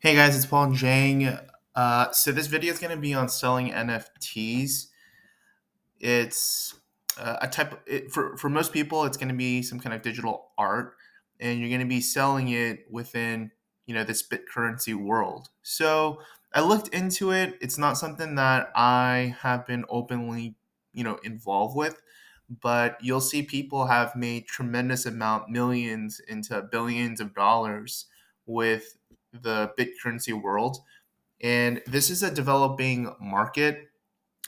Hey guys, it's Paul and Jang. So this video is going to be on selling NFTs. It's a for most people. It's going to be some kind of digital art, and you're going to be selling it within this bit currency world. So I looked into it. It's not something that I have been openly involved with, but you'll see people have made tremendous amount, millions into billions of dollars with the bit currency world. And this is a developing market.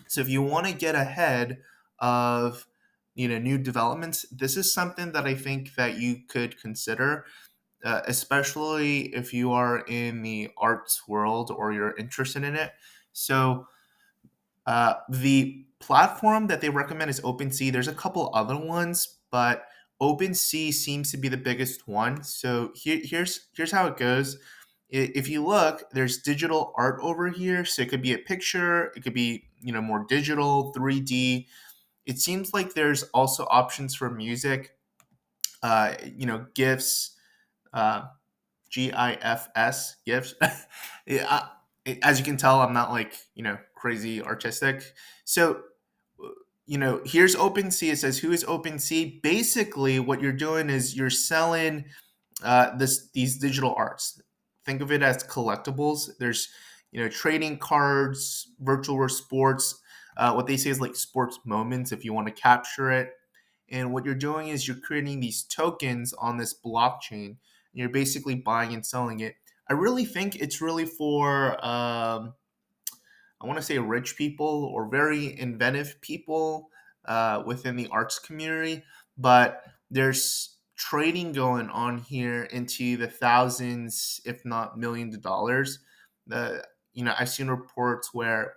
So if you want to get ahead of new developments, this is something that I think that you could consider, especially if you are in the arts world or you're interested in it. So the platform that they recommend is OpenSea. There's a couple other ones, but OpenSea seems to be the biggest one. So here's how it goes. If you look, there's digital art over here. So it could be a picture, it could be more digital, 3D. It seems like there's also options for music, GIFs, uh, GIFs, GIFs. Yeah, as you can tell, I'm not like crazy artistic. So here's OpenSea. It says, who is OpenSea? Basically, what you're doing is you're selling these digital arts. Think of it as collectibles. There's trading cards, virtual sports. What they say is like sports moments if you want to capture it. And what you're doing is you're creating these tokens on this blockchain. And you're basically buying and selling it. I really think it's really for I want to say rich people or very inventive people within the arts community, but there's trading going on here into the thousands, if not millions of dollars. The I've seen reports where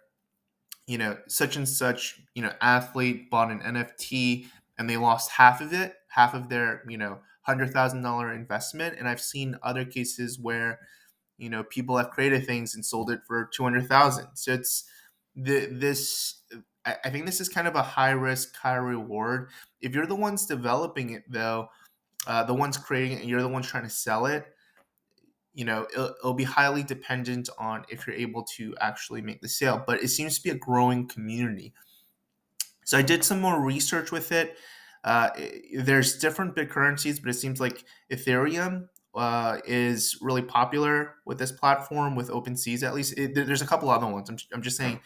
such and such athlete bought an NFT and they lost half of it, half of their $100,000 investment, and I've seen other cases where people have created things and sold it for 200,000. So it's this. I think this is kind of a high risk, high reward. If you're the ones developing it, though, the ones creating it, and you're the ones trying to sell it, it'll be highly dependent on if you're able to actually make the sale. But it seems to be a growing community. So I did some more research with it. There's different big currencies, but it seems like Ethereum is really popular with this platform, with OpenSeas at least. There's a couple other ones. I'm just saying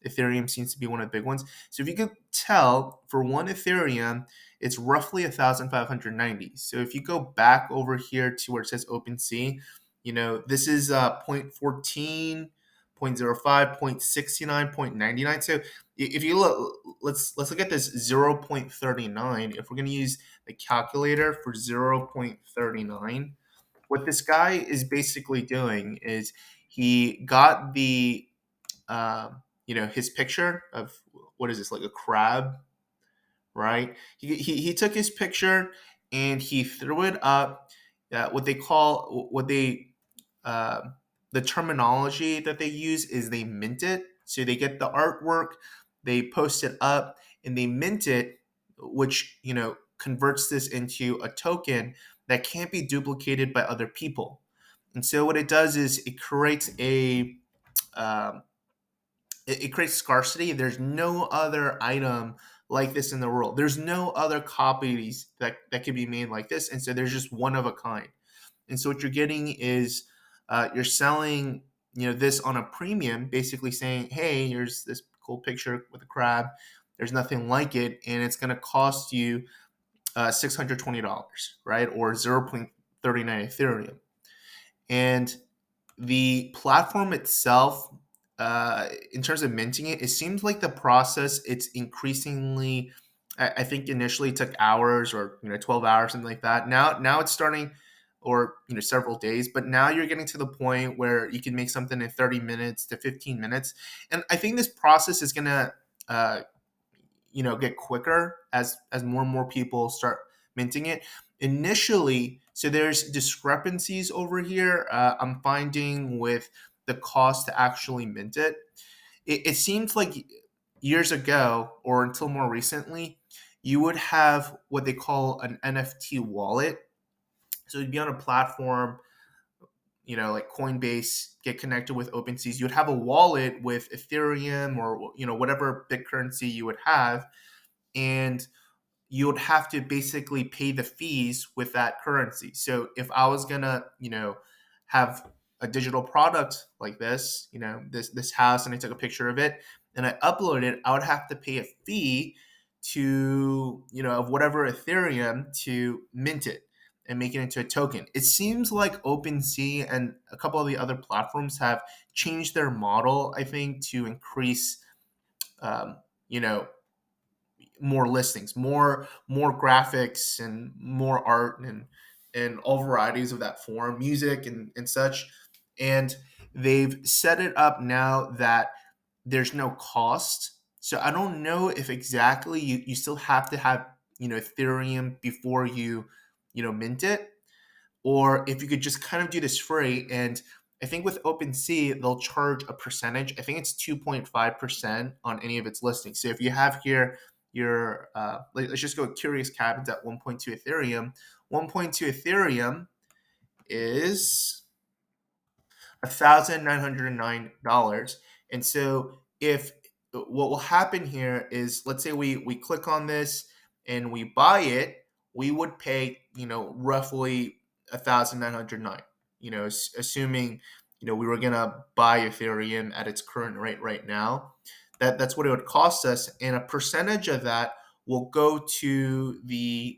Ethereum seems to be one of the big ones. So if you could tell, for one Ethereum, it's roughly 1,590. So if you go back over here to where it says OpenSea, this is 0.14, 0.05, 0.69, 0.99. So if you look, let's look at this 0.39. If we're going to use the calculator for 0.39, what this guy is basically doing is he got the his picture of, what is this, like a crab, right? He took his picture and he threw it up. What they uh, the terminology that they use is they mint it. So they get the artwork, they post it up, and they mint it, which converts this into a token that can't be duplicated by other people. And so what it does is it creates um, it creates scarcity. There's no other item like this in the world. There's no other copies that could be made like this, and so there's just one of a kind. And so what you're getting is you're selling this on a premium, basically saying, hey, here's this cool picture with a crab. There's nothing like it, and it's going to cost you $620, right, or 0.39 Ethereum. And the platform itself, in terms of minting it, it seems like the process, it's increasingly, I think initially it took hours or 12 hours, something like that. Now it's starting, or several days, but now you're getting to the point where you can make something in 30 minutes to 15 minutes. And I think this process is going to get quicker as more and more people start minting it initially. So there's discrepancies over here, I'm finding, with the cost to actually mint it. It seems like years ago, or until more recently, you would have what they call an NFT wallet. So you'd be on a platform, like Coinbase get connected with OpenSeas, you'd have a wallet with Ethereum or whatever big currency you would have, and you would have to basically pay the fees with that currency. So if I was gonna, have a digital product like this, this house, and I took a picture of it and I uploaded it, I would have to pay a fee to, of whatever Ethereum to mint it and make it into a token. It seems like OpenSea and a couple of the other platforms have changed their model, I think, to increase, um, you know, more listings, more graphics and more art and all varieties of that form, music and such. And they've set it up now that there's no cost. So I don't know if exactly you still have to have, Ethereum before you mint it, or if you could just kind of do this free. And I think with OpenSea, they'll charge a percentage. I think it's 2.5% on any of its listings. So if you have here your, let's just go with Curious Cabins at 1.2 Ethereum. 1.2 Ethereum is $1,909. And so if what will happen here is, let's say we click on this and we buy it, we would pay, roughly 1,909, assuming, we were going to buy Ethereum at its current rate right now. That's what it would cost us. And a percentage of that will go to the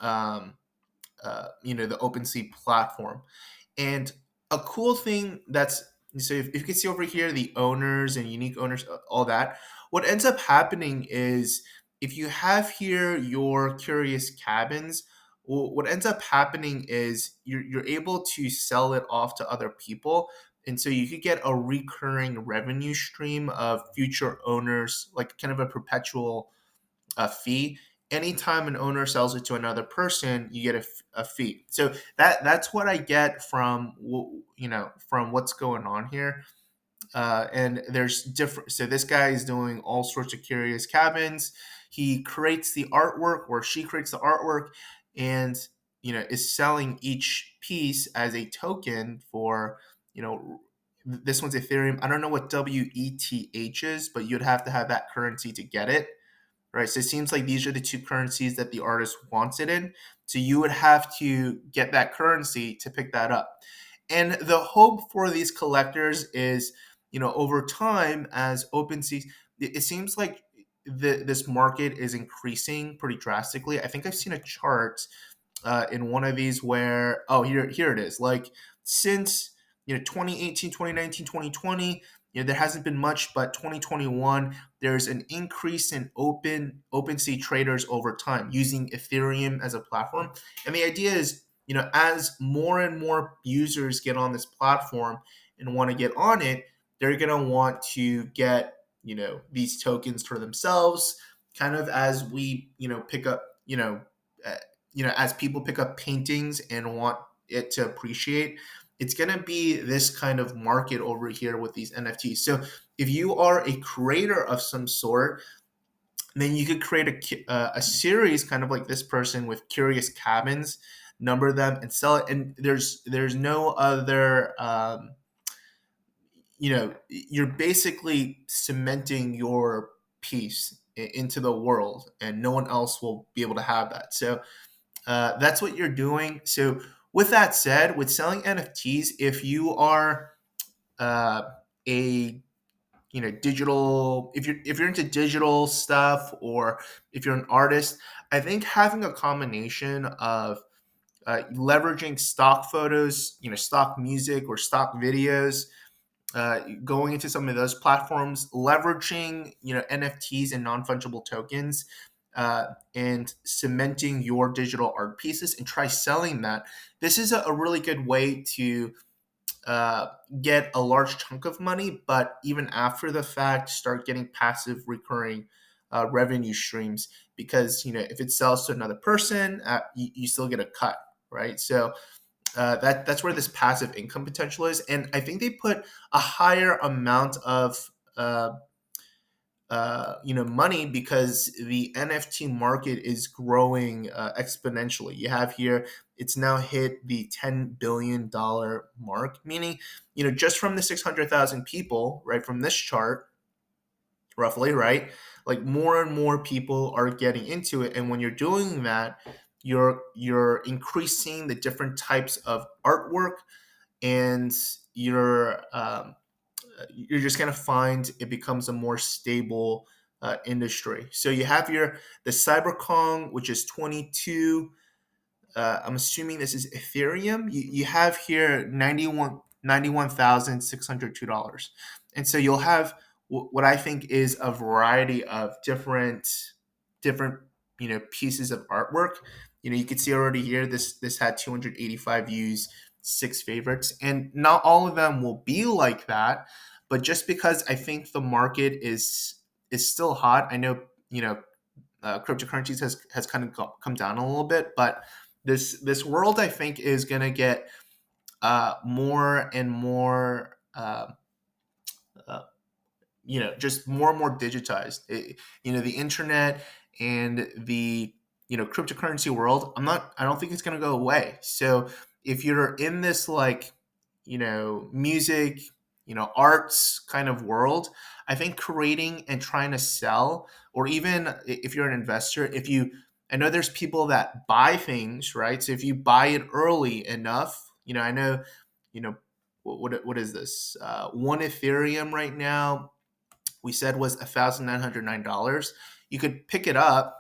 OpenSea platform. And a cool thing that's, so if you can see over here, the owners and unique owners, all that, what ends up happening is if you have here your Curious Cabins, what ends up happening is you're able to sell it off to other people. And so you could get a recurring revenue stream of future owners, like kind of a perpetual fee. Anytime an owner sells it to another person, you get a fee. So that's what I get from from what's going on here. And there's different. So this guy is doing all sorts of Curious Cabins. He creates the artwork, or she creates the artwork, and is selling each piece as a token for this one's Ethereum. I don't know what WETH is, but you'd have to have that currency to get it, right? So it seems like these are the two currencies that the artist wants it in. So you would have to get that currency to pick that up. And the hope for these collectors is, over time, as OpenSea, it seems like this market is increasing pretty drastically. I think I've seen a chart in one of these where, oh, here it is. Like since 2018, 2019, 2020, there hasn't been much, but 2021 there's an increase in OpenSea traders over time using Ethereum as a platform. And the idea is, as more and more users get on this platform and want to get on it, they're going to want to get, these tokens for themselves, kind of as we, pick up, uh, as people pick up paintings and want it to appreciate. It's going to be this kind of market over here with these NFTs. So if you are a creator of some sort, then you could create a series kind of like this person with Curious Cabins, number them and sell it. And there's no other, you're basically cementing your piece into the world, and no one else will be able to have that. So that's what you're doing. So with that said, with selling NFTs, if you are uh, a digital, if you're into digital stuff, or if you're an artist, I think having a combination of leveraging stock photos, stock music or stock videos, going into some of those platforms, leveraging NFTs and non-fungible tokens, and cementing your digital art pieces, and try selling that. This is a really good way to get a large chunk of money, but even after the fact, start getting passive recurring revenue streams, because if it sells to another person, you still get a cut, right? So that's where this passive income potential is. And I think they put a higher amount of money because the NFT market is growing exponentially. You have here, it's now hit the $10 billion mark, meaning, just from the 600,000 people, right, from this chart, roughly, right, like more and more people are getting into it. And when you're doing that, you're increasing the different types of artwork, and you're just going to find it becomes a more stable industry. So you have your the CyberKong, which is 22. I'm assuming this is Ethereum. You have here 91,602 dollars, and so you'll have what I think is a variety of different pieces of artwork. You can see already here, this had 285 views, six favorites, and not all of them will be like that. But just because I think the market is still hot, I know cryptocurrencies has kind of come down a little bit, but this world I think is going to get more and more uh, just more and more digitized. The internet and the cryptocurrency world, I don't think it's going to go away. So if you're in this, like, music, arts kind of world, I think creating and trying to sell, or even if you're an investor, if you I know there's people that buy things, right? So if you buy it early enough, I know, you know what is this, one Ethereum right now, we said, was $1,909. You could pick it up,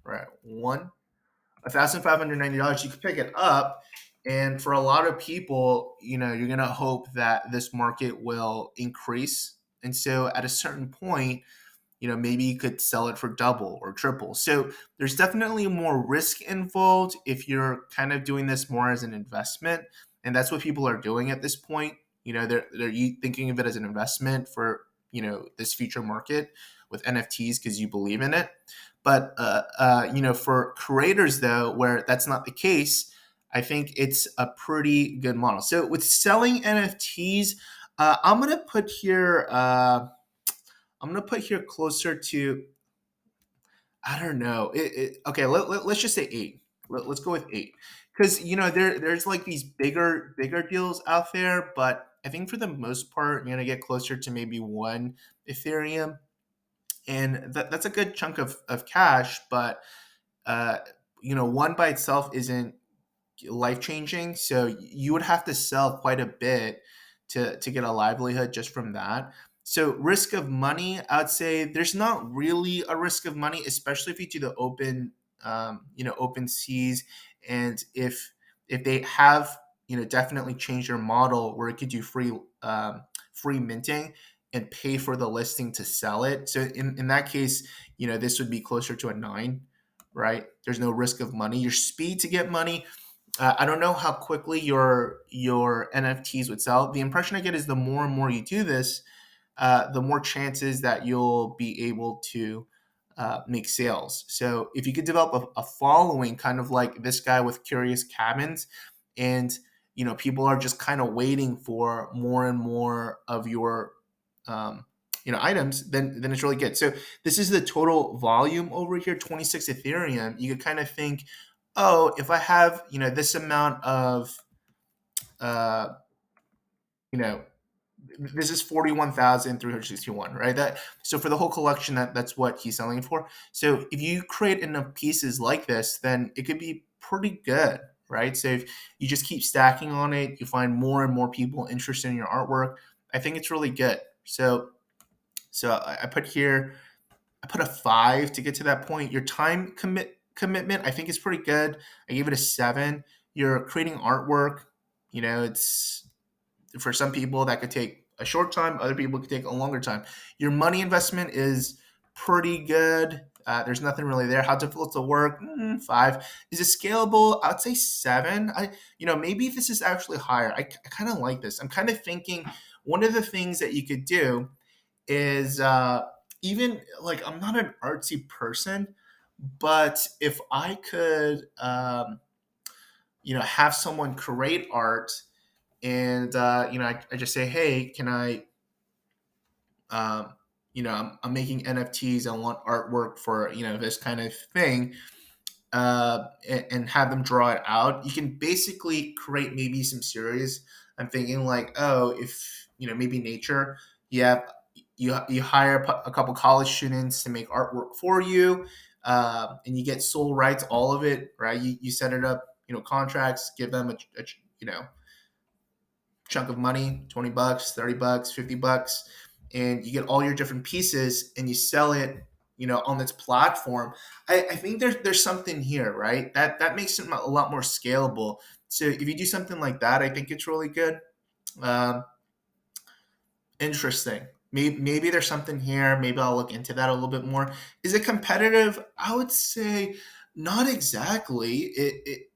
right? $1,590. You could pick it up, and for a lot of people, you're gonna hope that this market will increase, and so at a certain point, maybe you could sell it for double or triple. So there's definitely more risk involved if you're kind of doing this more as an investment, and that's what people are doing at this point. They're thinking of it as an investment for this future market with NFTs because you believe in it. But for creators though, where that's not the case, I think it's a pretty good model. So with selling NFTs, I'm gonna put here. Closer to, I don't know. Okay, let's just say eight. Let's go with eight, because there's like these bigger deals out there, but I think for the most part you're gonna get closer to maybe one Ethereum, and that's a good chunk of cash. But uh, one by itself isn't life changing. So you would have to sell quite a bit to get a livelihood just from that. So risk of money, I would say there's not really a risk of money, especially if you do the open seas, and if they have definitely changed their model where it could do free minting and pay for the listing to sell it. So in that case, this would be closer to a nine, right? There's no risk of money. Your speed to get money, I don't know how quickly your NFTs would sell. The impression I get is the more and more you do this, the more chances that you'll be able to make sales. So if you could develop a following, kind of like this guy with Curious Cabins, and people are just kind of waiting for more and more of your um, items, then it's really good. So this is the total volume over here, 26 Ethereum. You could kind of think, oh, if I have this amount of uh, you know this is 41,361, right? That, so for the whole collection, that's what he's selling it for. So if you create enough pieces like this, then it could be pretty good, right? So if you just keep stacking on it, you find more and more people interested in your artwork. I think it's really good. So I put here, I put a 5 to get to that point. Your time commitment, I think, is pretty good. I gave it a 7. You're creating artwork. It's, for some people that could take a short time, other people could take a longer time. Your money investment is pretty good. There's nothing really there. How difficult to work? 5. Is it scalable? I would say 7. Maybe this is actually higher. I kind of like this. I'm kind of thinking one of the things that you could do is, even like, I'm not an artsy person, but if I could, have someone create art, and I just say, hey, can I, um, I'm making NFTs. I want artwork for this kind of thing, and have them draw it out. You can basically create maybe some series. I'm thinking like, oh, if maybe nature, you have you hire a couple college students to make artwork for you, and you get sole rights, all of it, right? You set it up, contracts, give them a you know chunk of money, $20, $30, $50, and you get all your different pieces and you sell it, on this platform. I think there's something here, right? That makes it a lot more scalable. So if you do something like that, I think it's really good. Um, Interesting. Maybe there's something here. Maybe I'll look into that a little bit more. Is it competitive? I would say not exactly.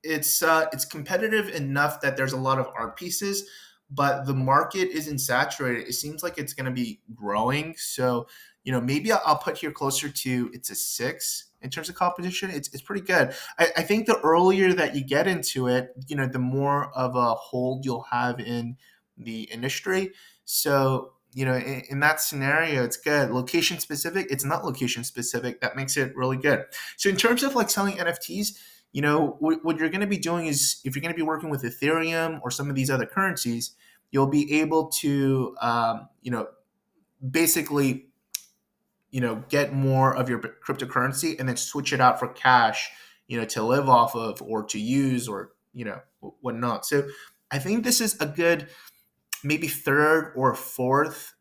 It's competitive enough that there's a lot of art pieces, but the market isn't saturated. It seems like it's going to be growing. So maybe I'll put here closer to it's a 6 in terms of competition. It's pretty good. I think the earlier that you get into it, the more of a hold you'll have in the industry. So in that scenario, it's good. Location specific, it's not location specific. That makes it really good. So in terms of like selling NFTs, what you're going to be doing is, if you're going to be working with Ethereum or some of these other currencies, you'll be able to basically get more of your cryptocurrency and then switch it out for cash, to live off of or to use, or whatnot. So I think this is a good maybe third or fourth.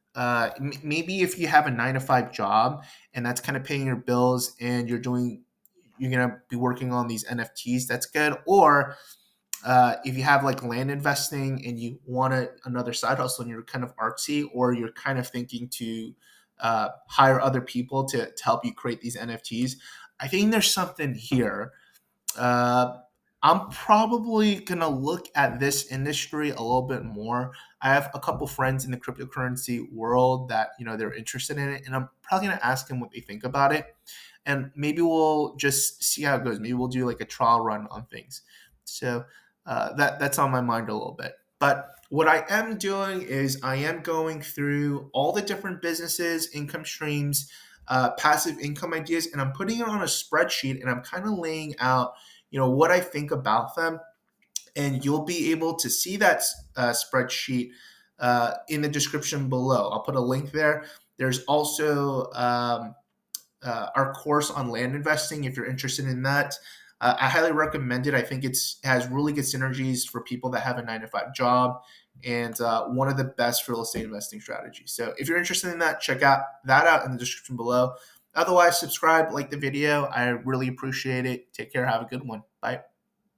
Maybe if you have a 9 to 5 job and that's kind of paying your bills, and you're gonna be working on these NFTs. That's good. Or if you have like land investing and you want another side hustle and you're kind of artsy, or you're kind of thinking to hire other people to help you create these NFTs, I think there's something here. uh, I'm probably gonna look at this industry a little bit more. I have a couple friends in the cryptocurrency world that they're interested in it, and I'm probably gonna ask them what they think about it, and maybe we'll just see how it goes. Maybe we'll do like a trial run on things. So that's on my mind a little bit. But what I am doing is I am going through all the different businesses, income streams, passive income ideas, and I'm putting it on a spreadsheet, and I'm kind of laying out what I think about them, and you'll be able to see that spreadsheet in the description below. I'll put a link there. There's also our course on land investing if you're interested in that. I highly recommend it. I think it has really good synergies for people that have a 9 to 5 job, and one of the best real estate investing strategies. So if you're interested in that, check that out in the description below. Otherwise, subscribe, like the video. I really appreciate it. Take care. Have a good one. Bye.